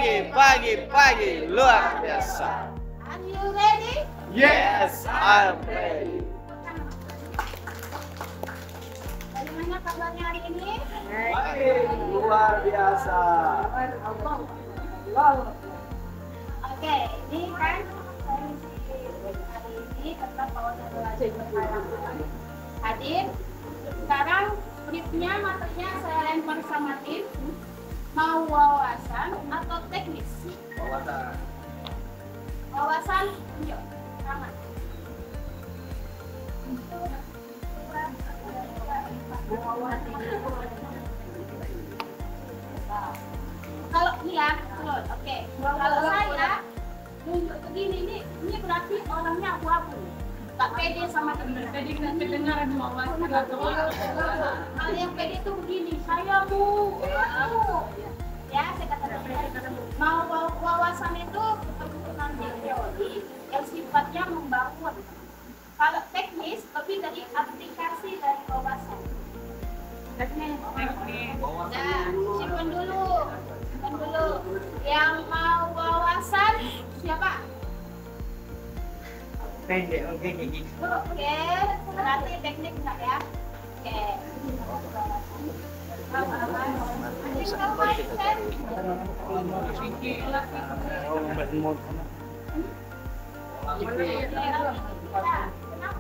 pagi luar biasa. Are you ready? Yes, I'm ready. Bagaimana kabarnya hari ini? Pagi luar biasa. Oke, ini kan hari ini tetap awalnya belajar hadir. Sekarang briefnya materinya saya lempar sama tim. Mau wawasan atau teknis? Wawasan. Wawasan, yuk, sama. Kalau ini ya, oke. Kalau saya nunjuk begini, ini berarti orangnya abu-abu. Tak pede sama teman. Pede kedengaran wawasan. Kalau yang pede itu begini, saya mau. Ya, saya katakan mau wawasan itu keturunan teori yang sifatnya membangun. Kalau teknis lebih dari aplikasi dari wawasan. Teknis. Nah, simpan dulu. Yang mau wawasan siapa? Pendek, oke. Oke, berarti teknik enggak ya? Oke. Kenapa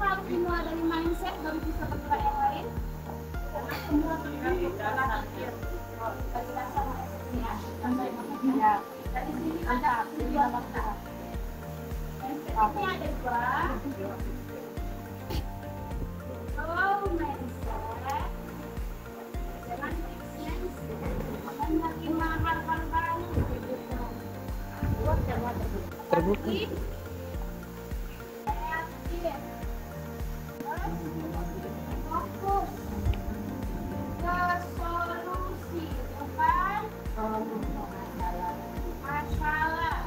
harus dimulai dari mindset baru bisa bergerak yang lain? Karena semua tergantung dari dasar ya. Dari sini ada dua fakta. Ini ada dua. Kalau mindset dengan experience dan menerima hal-hal baru terbuka. Fokus ke solusi, bukan masalah.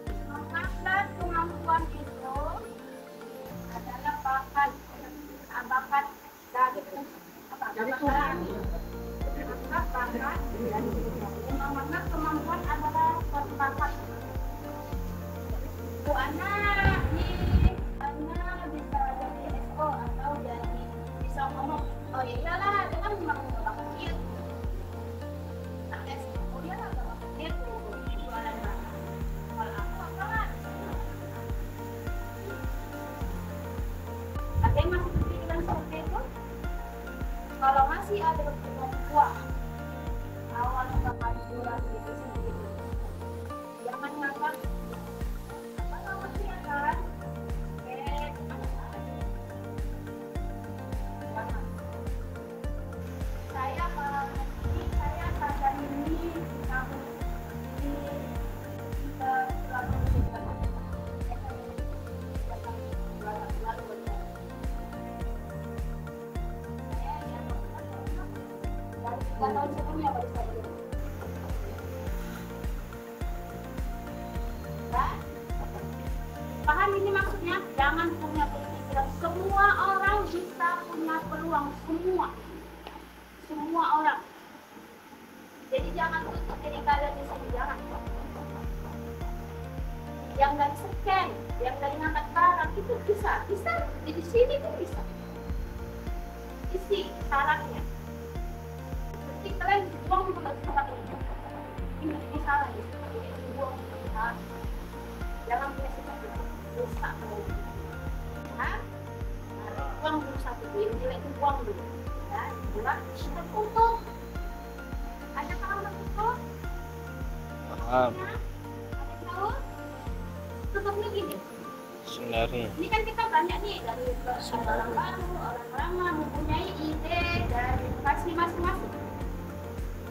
Semangat dan kemampuan itu adalah bakat dari semangat kemampuan adalah suatu bakat. Bu Ana bisa jadi SO atau jadi bisa ngomong. Oh ya iyalah, dia kan memang bakat dia. Nah, SO dia lah bakat dia tuh jualan barang. Kalau aku apa kan? Ada yang masih berpikiran seperti itu? Kalau masih ada kemampuan awal kemajuan itu sendiri, jangan ngakak apa namanya ya kan? Jangan. Saya sadar ini tahun ini kita tahun sebelumnya baru saya beli. Paham ini maksudnya? Jangan punya pikiran semua orang bisa punya peluang, semua orang. Jadi jangan tutup diri kalian di sini, jangan. Yang dari scan, yang dari ngangkat barang itu bisa. Di sini tuh bisa. Isi syaratnya. Kalian buang di tempat ini. Ini salah ya. Buang di tempat. Jangan punya seperti itu. Rusak dulu. Nah, buang dulu satu duit. Nilai itu buang dulu. Ya, buang. Tertutup. Ada kalau tertutup? Paham. Ada tahu? Tutupnya gini. Sebenarnya. Ini kan kita banyak nih dari orang baru, orang lama mempunyai ide dari masing-masing.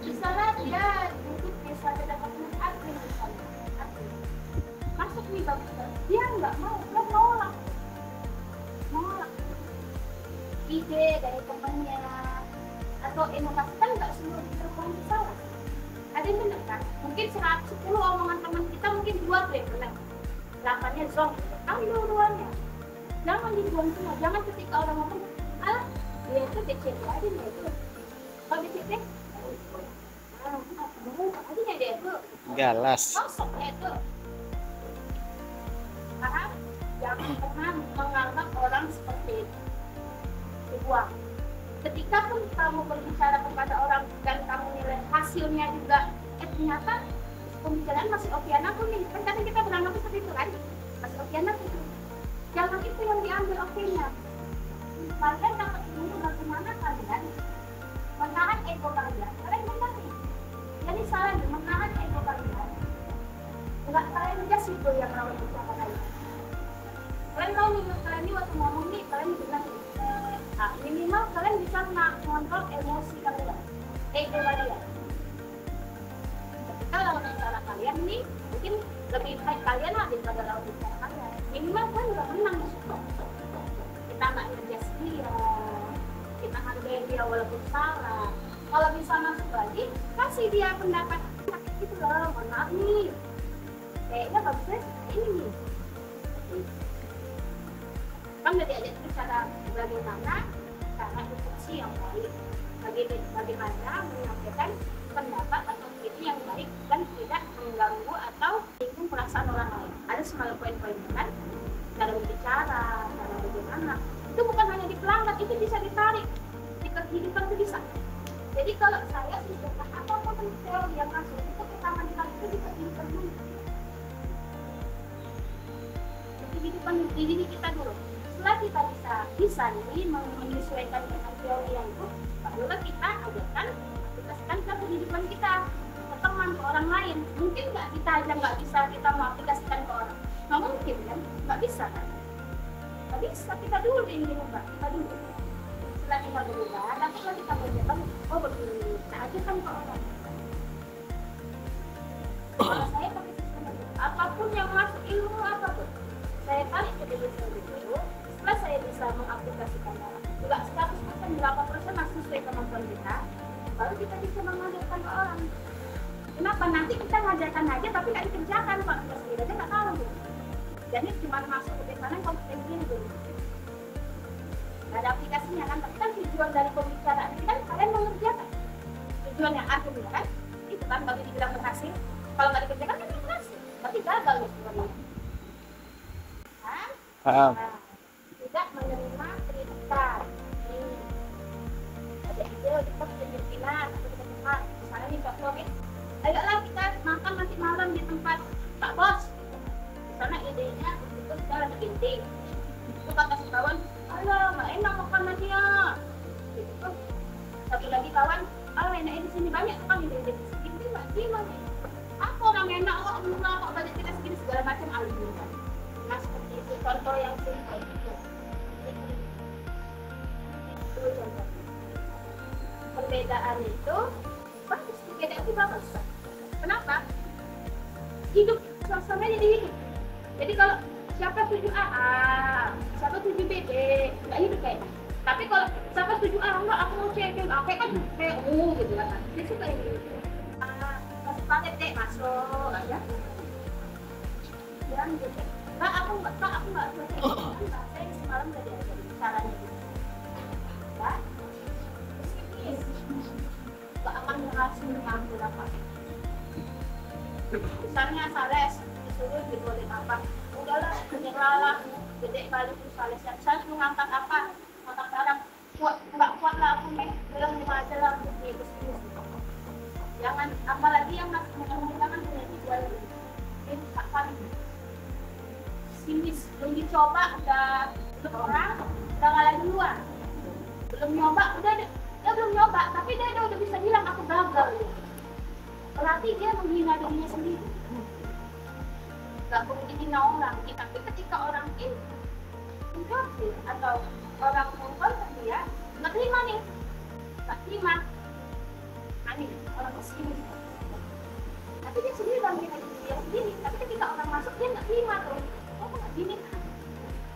Misalnya dia duduk bisa departemen admin misalnya, masuk nih bagus, dia nggak mau, dia nolak ide dari temannya atau inovasi kan nggak semua ditemukan salah. Ada yang benar kan? Mungkin 110 omongan teman kita mungkin 2 tuh yang benar, 8-nya zong. Ambil dua-duanya, jangan dibuang semua. Jangan ketika orang ngomong, dia itu kecil aja nih itu. Kalau di titik Tadinya dia itu Galas. sosoknya itu karena jangan pernah menganggap orang seperti itu. Dibuang. Ketika pun kamu berbicara kepada orang dan kamu nilai hasilnya juga, ternyata pembicaraan masih okean aku nih, kan kadang kita beranggap seperti itu kan, masih okean aku tuh. Jangan itu yang diambil oke-nya. Kalian dapat ilmu bagaimana kalian menahan ego kalian. Kalian benar nih. Jadi salah nih, menahan ego kalian. Enggak kalian just itu yang rawat bicara kalian. Kalian tahu nih, kalian ini waktu ngomong nih, kalian bilang nih. Nah, minimal kalian bisa mengontrol emosi kalian, ego kalian. Ketika lawan bicara kalian nih, mungkin lebih baik kalian lah daripada lawan bicara kalian. Minimal kan udah menang di situ. Kita nggak ngejas dia, kita hargai dia walaupun salah. Kalau bisa masuk lagi, kasih dia pendapat gitu loh, mohon maaf nih. Kayaknya bagusnya ini nih. Kan udah diajak cara bagaimana cara diskusi yang baik, bagaimana menyampaikan pendapat atau ide yang baik dan tidak mengganggu atau menyinggung perasaan orang lain. Ada semua poin-poin kan, cara berbicara, cara bagaimana. Itu bukan hanya di pelanggan, itu bisa ditarik di kehidupan itu bisa. Jadi kalau saya sudah apapun teori yang masuk itu pertama ditarik itu di kehidupan dulu. Di kehidupan diri kita dulu. Setelah kita bisa nih menyesuaikan dengan teori yang itu, barulah kita ajarkan aplikasikan ke kehidupan kita, ke teman, ke orang lain. Mungkin nggak kita aja nggak bisa kita mau aplikasikan ke orang, nggak mungkin kan, nggak bisa kan, nggak bisa. Kita dulu yang dirubah, kita dulu. Setelah kita berubah, nanti kalau kita berjalan, oh begini, kita ajarkan ke orang. Kalau saya pakai sistem itu, apapun yang masuk ilmu apapun, saya tarik ke diri saya dulu. Setelah saya bisa mengaplikasikan juga 100%, berapa persen masih sesuai kemampuan kita, baru kita bisa mengajarkan ke orang. Kenapa? Nanti kita ngajarkan aja tapi nggak dikerjakan, kalau kita sendiri aja nggak tahu gitu. Jadi cuma masuk ke sana kompetensi gitu. Nggak ada aplikasinya kan, tapi kan tujuan dari pembicaraan ini kan kalian mengerjakan. Tujuan yang akhirnya kan, itu kan bagi dibilang berhasil. Kalau nggak dikerjakan kan tidak berhasil, berarti gagal ya sebenarnya. Paham. Tidak menerima kritikan. Ada ide kita kemungkinan atau kita tempat, misalnya nih Pak Bos, ayolah kita makan nanti malam di tempat Pak Bos. Di sana idenya itu sudah ada penting. Itu kata si kawan, alah nggak enak makanannya. Gitu. Satu lagi kawan, enaknya di sini banyak kan ide-ide di sini nggak terima nih. Apa orang enak kok murah kok banyak kita segini segala macam alhamdulillah. Nah seperti itu contoh yang simpel itu. Itu contoh. Perbedaan itu bagus, perbedaan itu bagus. Kenapa? Hidup sama-sama jadi hidup. Jadi kalau siapa setuju A, siapa setuju B, nggak hidup kayaknya. Tapi kalau siapa setuju A, enggak aku mau C, kayak kan kayak gitu kan. Dia suka ini. Masuk paket deh, masuk aja. Jangan gitu. Enggak, aku nggak selesai. Saya semalam udah diajarin caranya gitu. Ya, terus ini nggak akan berhasil mengambil apa. Misalnya Sales disuruh diboleh apa, udahlah menyerahlah, gede kali itu Sales mengangkat apa, angkat barang, nggak kuat lah aku nih, bilang lima aja lah untuk ini. Jangan, apalagi yang masih mengenang dengan dijual ini kapan sinis, belum dicoba udah orang udah ngalah duluan, belum nyoba dia belum nyoba tapi dia udah bisa bilang aku gagal. Berarti dia menghina dirinya sendiri. Gak perlu dihina orang, tapi ketika orang ini influencer atau orang mengkonten dia nggak terima nih, nggak terima aneh orang kesini. Tapi dia sendiri udah menghina dirinya sendiri. Tapi ketika orang masuk dia nggak terima tuh. Oh nggak gini kan?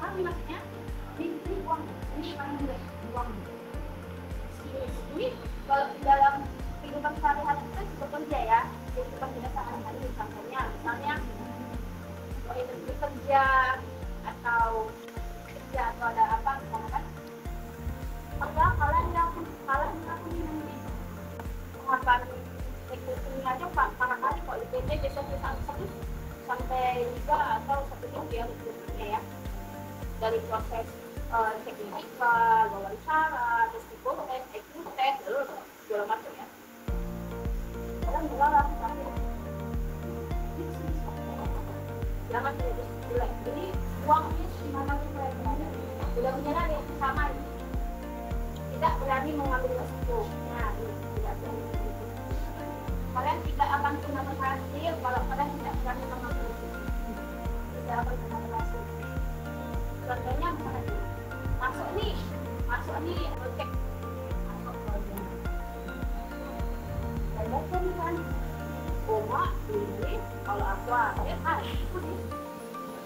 Paham maksudnya? Ini uang, ini uang. Ini kalau di dalam kehidupan sehari-hari kita bekerja ya, kehidupan kita sehari-hari contohnya, misalnya kalau itu bekerja atau ada apa misalkan, kalian yang aku ini pengaparan dia recruitmentnya ya, dari proses teknikal, wawancara, terus psikotes, IQ test, segala macam ya. Kadang dilarang tapi jangan terus jelek. Jadi uangnya gimana kita udah menyerah ya sama ini. Tidak berani mengambil resiko. Nah, tidak berani. Kalian tidak akan pernah berhasil kalau kalian tidak berani mengambil resiko. Tidak akan pernah berhasil. Contohnya misalnya masuk nih, cek masuk proyek. Saya kan Oma, ini kalau aku ya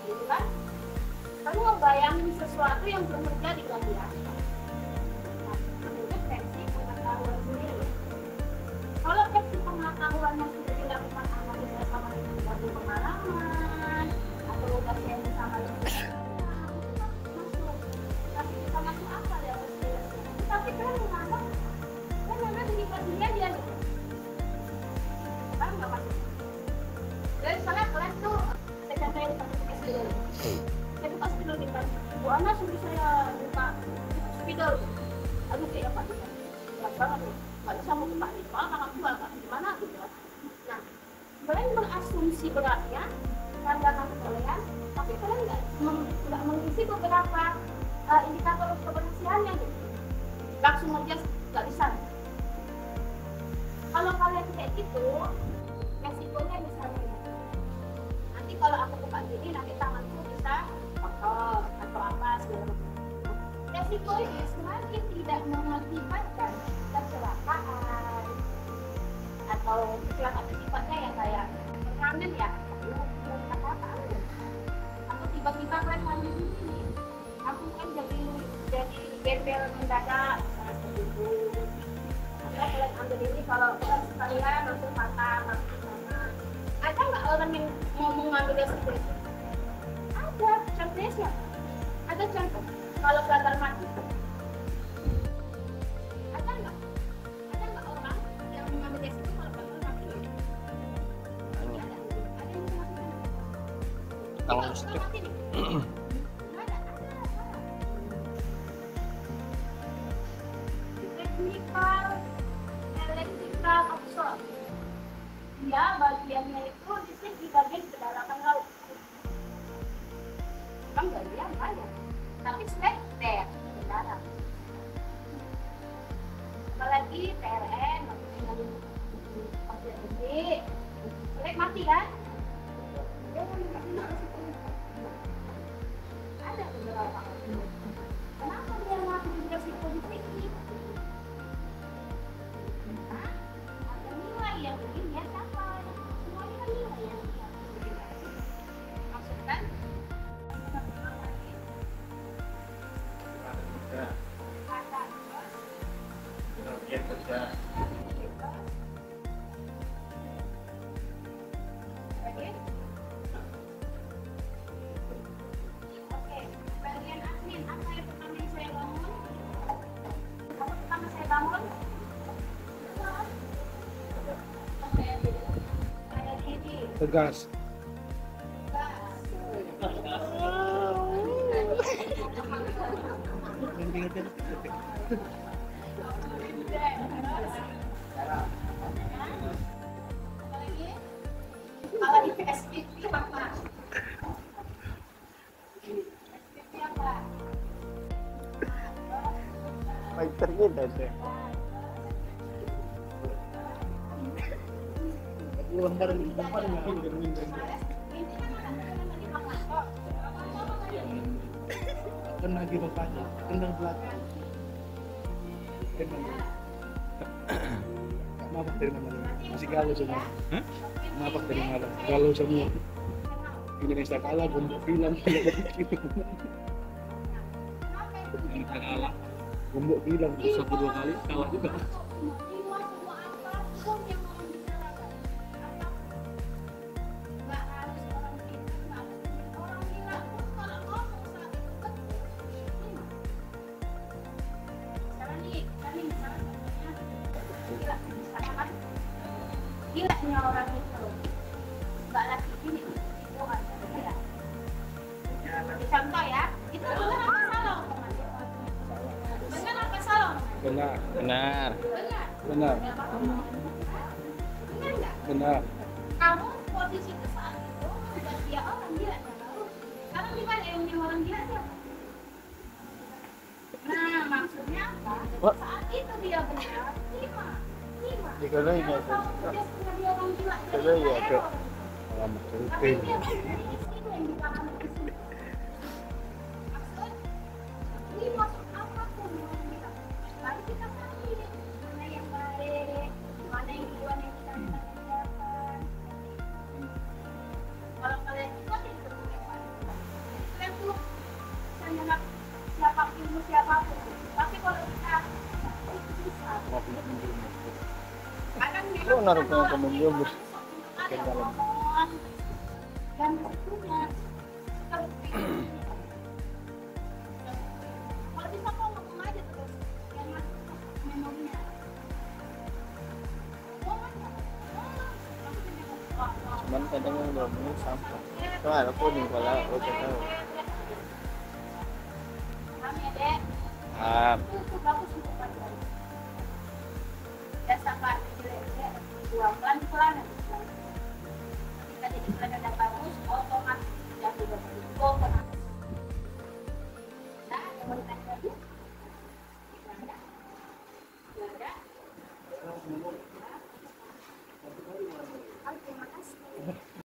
gitu kan? Kamu ngebayangin sesuatu yang belum terjadi kan ya? Nah, menurut versi pengetahuan sendiri. Kalau versi pengetahuannya sudah dilakukan analisa sama dengan pengalaman atau udah sharing sama tapi kita masuk akal ya tapi kan menganggap kan memang dinikmat dia gitu. Kan nggak masuk. Jadi misalnya kalian tuh saya spidol. Saya buka spidol di kan. Bu Ana suruh saya buka spidol. Aduh kayak apa gitu. Berat banget tuh. Nggak bisa mau buka nih. Soalnya kakak jual kan gimana gitu. Nah, kalian berasumsi beratnya pandangan kalian, tapi kalian nggak mengisi beberapa indikator keberhasilannya gitu. Langsung aja nggak bisa. Kalau kalian kayak gitu, resikonya misalnya nanti kalau aku buka gini nanti tanganku bisa kotor atau apa segala macam. Resikonya semakin tidak mengakibatkan kecelakaan atau kecelakaan sifatnya yang kayak permanen ya, atau tiba-tiba kalian mandi di sini, aku kan jadi bebel mendadak seperti itu. Kalian ambil ini kalau kalian sekalian langsung patah langsung sana. Ada nggak orang yang mau mengambil resiko itu? Ada. Contohnya siapa? Ada contoh. Kalau gagal mati, ada nggak? Ada nggak orang yang mengambil resiko kalau gagal mati? Ada. Ada yang mati. Kalau listrik. Electrical offshore. Dia bagiannya itu di bagian kedalaman laut. Kan bagian banyak, tapi selekter ke dalam. Apalagi PLN, masih gede, selek mati kan? Ada beberapa. Kenapa dia mati di resiko di sini? Ada nilai yang begini ya sampai semuanya kan nilai yang maksudkan Oke, bagian admin apa yang pertama saya bangun? Apa pertama saya bangun? Tegas. Kalau di PSBB apa? PSBB apa? Fighternya ada. Lembar di depan mungkin genuin kena di bapaknya, kena belakang. Maaf dari mana? Masih galau semua. Maaf dari mana? Galau semua. Indonesia kalah, Gombok hilang. Kalah. Gombok hilang 1-2 kali, kalah juga. Gila punya orang itu, mbak laki ini itu ada ya. Benar. Benar. Benar. Benar nggak? Benar. Kamu posisi itu saat itu sudah dia orang gila ya, lalu sekarang di mana yang orang gila dia? Nah, maksudnya apa? Wah. Saat itu dia benar, terima. Kalau ini Kalau kamu udah punya dia orang gila, Kalau jadi iya, kita Kak. error. Alamak Tapi itu. dia benar, itu yang dipahami di sini. Maksud, ini masuk apapun yang kita. Lalu kita cari mana yang baik, mana yang duluan yang kita kerjakan. Kalau kalian itu kan itu kalian tuh bisa nyelap siapapun. Tapi kalau kita itu bisa. Kadang Lu naruh ke temen dia, Bos. ada ngomong dan waktunya kalau bisa kok ngomong aja terus yang masuk ke memorinya. Cuman kadang yang ngomongnya sampah. Soalnya aku nih kalau udah tahu. Itu bagus untuk pelajaran. Biasa Pak, jelek-jelek, buang pelan-pelan. Ketika jadi pelajaran bagus, otomatis jadi bagus. Otomatis. Nah, yang mau ditanya lagi? Tidak ada? Tidak ada?